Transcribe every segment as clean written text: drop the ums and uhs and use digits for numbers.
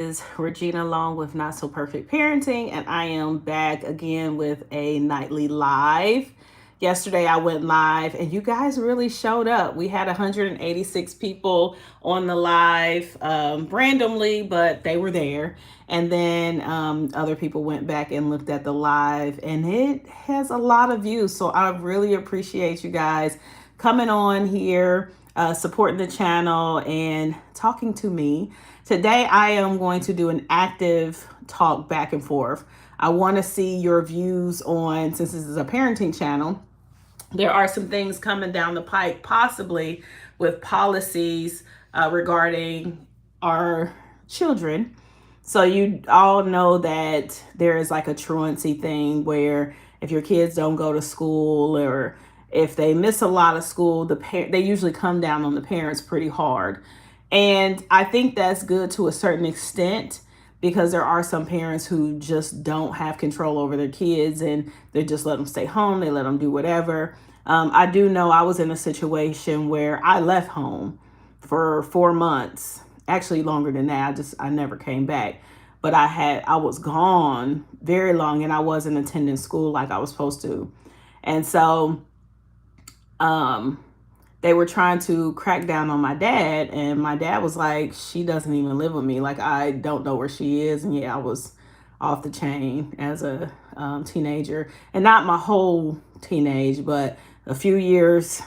is Regina along with Not So Perfect Parenting, and I am back again with a nightly live. Yesterday I went live, and you guys really showed up. We had 186 people on the live randomly, but they were there. And then other people went back and looked at the live, and it has a lot of views. So I really appreciate you guys coming on here, supporting the channel, and talking to me. Today, I am going to do an active talk back and forth. I want to see your views on, since this is a parenting channel, there are some things coming down the pike, possibly with policies regarding our children. So you all know that there is like a truancy thing where if your kids don't go to school or if they miss a lot of school, they usually come down on the parents pretty hard. And I think that's good to a certain extent because there are some parents who just don't have control over their kids and they just let them stay home, they let them do whatever. I do know I was in a situation where I left home for 4 months, actually longer than that. I never came back, but I was gone very long and I wasn't attending school like I was supposed to. And so they were trying to crack down on my dad, and my dad was like, she doesn't even live with me, like I don't know where she is. And yeah, I was off the chain as a teenager, and not my whole teenage, but a few years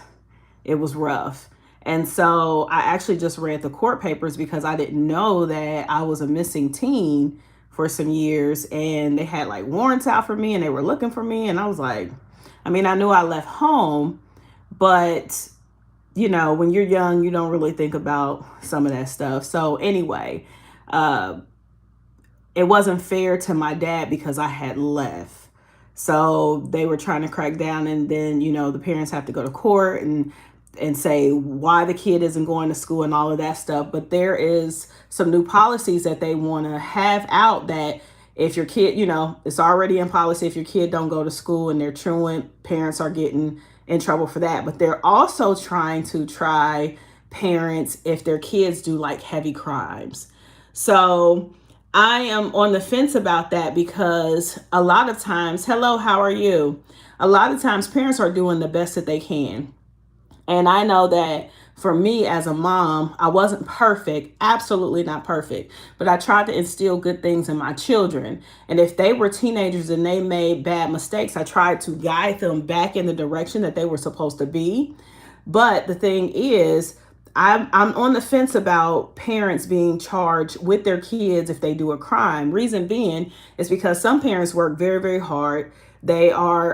it was rough. And so I actually just read the court papers because I didn't know that I was a missing teen for some years, and they had like warrants out for me and they were looking for me. And I was like, I mean, I knew I left home, but when you're young, you don't really think about some of that stuff. So anyway, it wasn't fair to my dad because I had left. So they were trying to crack down, and then, the parents have to go to court and say why the kid isn't going to school and all of that stuff. But there is some new policies that they want to have out that if your kid, it's already in policy, if your kid don't go to school and they're truant, parents are getting in trouble for that. But they're also trying to try parents if their kids do like heavy crimes. So I am on the fence about that because a lot of times, hello, how are you? A lot of times parents are doing the best that they can. And I know that for me as a mom, I wasn't perfect, absolutely not perfect, but I tried to instill good things in my children. And if they were teenagers and they made bad mistakes, I tried to guide them back in the direction that they were supposed to be. But the thing is, I'm on the fence about parents being charged with their kids if they do a crime. Reason being is because some parents work very, very hard. They are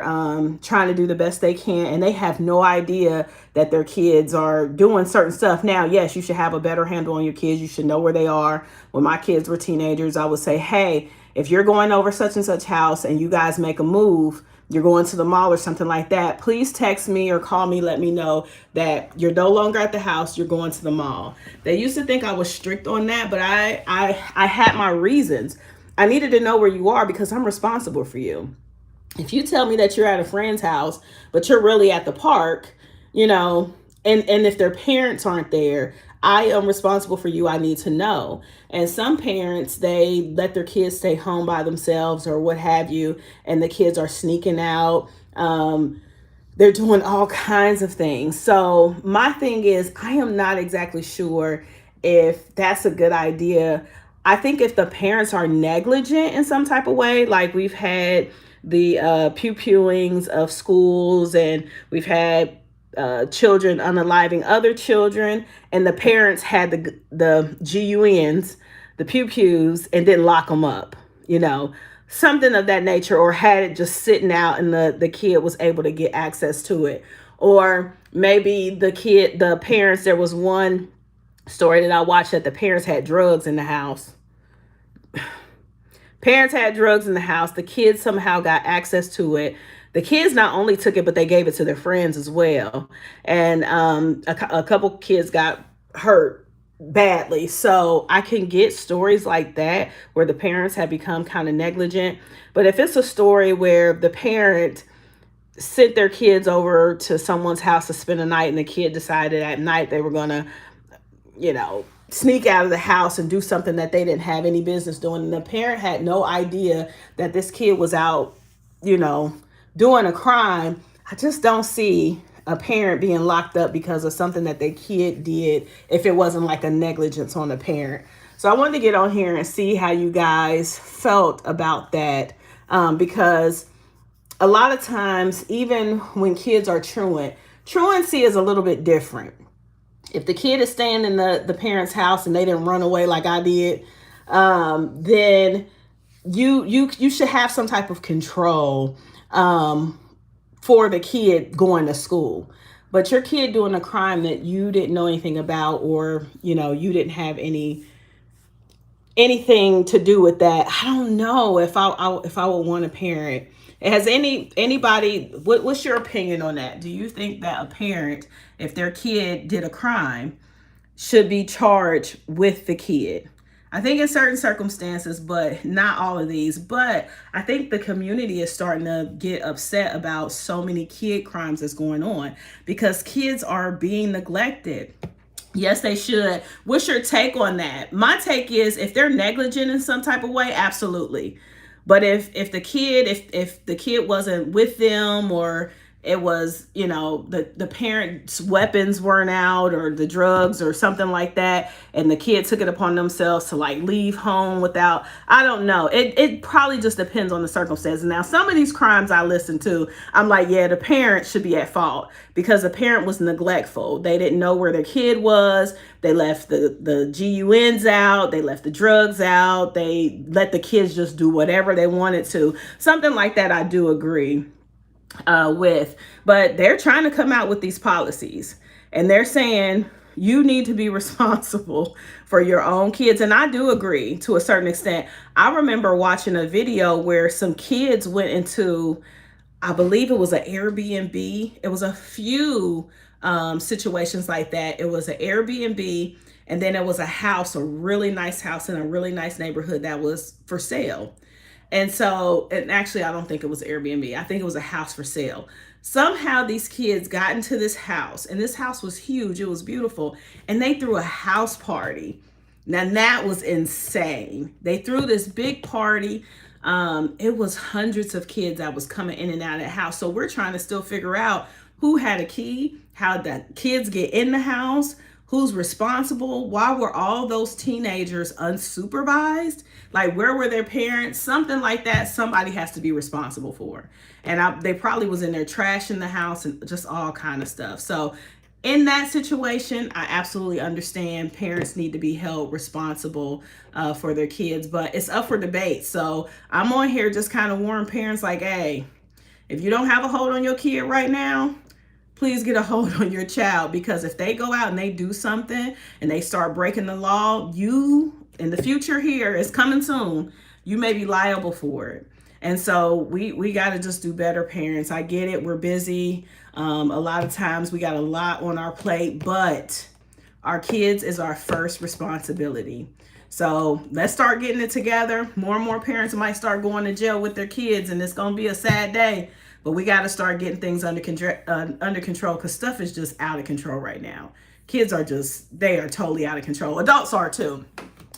trying to do the best they can, and they have no idea that their kids are doing certain stuff. Now, yes, you should have a better handle on your kids. You should know where they are. When my kids were teenagers, I would say, hey, if you're going over such and such house and you guys make a move, you're going to the mall or something like that, please text me or call me, let me know that you're no longer at the house, you're going to the mall. They used to think I was strict on that, but I had my reasons. I needed to know where you are because I'm responsible for you. If you tell me that you're at a friend's house, but you're really at the park, and if their parents aren't there, I am responsible for you. I need to know. And some parents, they let their kids stay home by themselves or what have you, and the kids are sneaking out. They're doing all kinds of things. So my thing is, I am not exactly sure if that's a good idea. I think if the parents are negligent in some type of way, like we've had the pew-pewings of schools, and we've had children unaliving other children, and the parents had the GUNs, the pew-pews, and didn't lock them up, something of that nature, or had it just sitting out and the kid was able to get access to it. Or maybe the parents, there was one story that I watched that the parents had drugs in the house. Parents had drugs in the house. The kids somehow got access to it. The kids not only took it, but they gave it to their friends as well. And a couple kids got hurt badly. So I can get stories like that where the parents have become kind of negligent. But if it's a story where the parent sent their kids over to someone's house to spend a night, and the kid decided at night they were going to, sneak out of the house and do something that they didn't have any business doing. And the parent had no idea that this kid was out, you know, doing a crime. I just don't see a parent being locked up because of something that their kid did if it wasn't like a negligence on the parent. So I wanted to get on here and see how you guys felt about that, because a lot of times, even when kids are truant, truancy is a little bit different. If the kid is staying in the parent's house and they didn't run away like I did, then you should have some type of control, for the kid going to school. But your kid doing a crime that you didn't know anything about, or you didn't have anything to do with that. I don't know if I would want a parent. Has anybody, what's your opinion on that? Do you think that a parent, if their kid did a crime, should be charged with the kid? I think in certain circumstances, but not all of these. But I think the community is starting to get upset about so many kid crimes that's going on because kids are being neglected. Yes, they should. What's your take on that? My take is if they're negligent in some type of way, absolutely. But if the kid wasn't with them, or it was, the parents' weapons weren't out, or the drugs or something like that, and the kid took it upon themselves to like leave home without, I don't know. It probably just depends on the circumstances. Now, some of these crimes I listen to, I'm like, yeah, the parent should be at fault because the parent was neglectful. They didn't know where their kid was. They left the GUNs out. They left the drugs out. They let the kids just do whatever they wanted to. Something like that, I do agree with. But they're trying to come out with these policies, and they're saying you need to be responsible for your own kids. And I do agree to a certain extent. I remember watching a video where some kids went into, I believe it was an Airbnb. It was a few situations like that. It was an Airbnb, and then it was a house, a really nice house in a really nice neighborhood that was for sale. And actually, I don't think it was Airbnb. I think it was a house for sale. Somehow these kids got into this house, and this house was huge. It was beautiful. And they threw a house party. Now that was insane. They threw this big party. It was hundreds of kids that was coming in and out of the house. So we're trying to still figure out who had a key, how the kids get in the house, who's responsible. Why were all those teenagers unsupervised? Like, where were their parents? Something like that. Somebody has to be responsible for. And they probably was in there trashing the house and just all kind of stuff. So in that situation, I absolutely understand parents need to be held responsible for their kids, but it's up for debate. So I'm on here just kind of warn parents like, hey, if you don't have a hold on your kid right now, please get a hold on your child, because if they go out and they do something and they start breaking the law, you, in the future here, is coming soon, you may be liable for it. And so we got to just do better, parents. I get it. We're busy. A lot of times we got a lot on our plate, but our kids is our first responsibility. So let's start getting it together. More and more parents might start going to jail with their kids, and it's going to be a sad day. But we got to start getting things under control, because stuff is just out of control right now. Kids are they are totally out of control. Adults are too.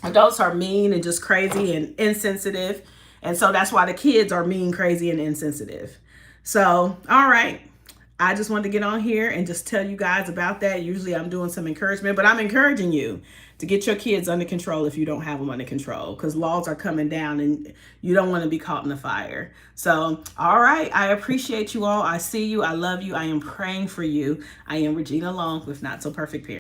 Adults are mean and just crazy and insensitive. And so that's why the kids are mean, crazy, and insensitive. So, all right. I just wanted to get on here and just tell you guys about that. Usually I'm doing some encouragement, but I'm encouraging you to get your kids under control if you don't have them under control, because laws are coming down and you don't want to be caught in the fire. So, all right. I appreciate you all. I see you. I love you. I am praying for you. I am Regina Long with Not So Perfect Parents.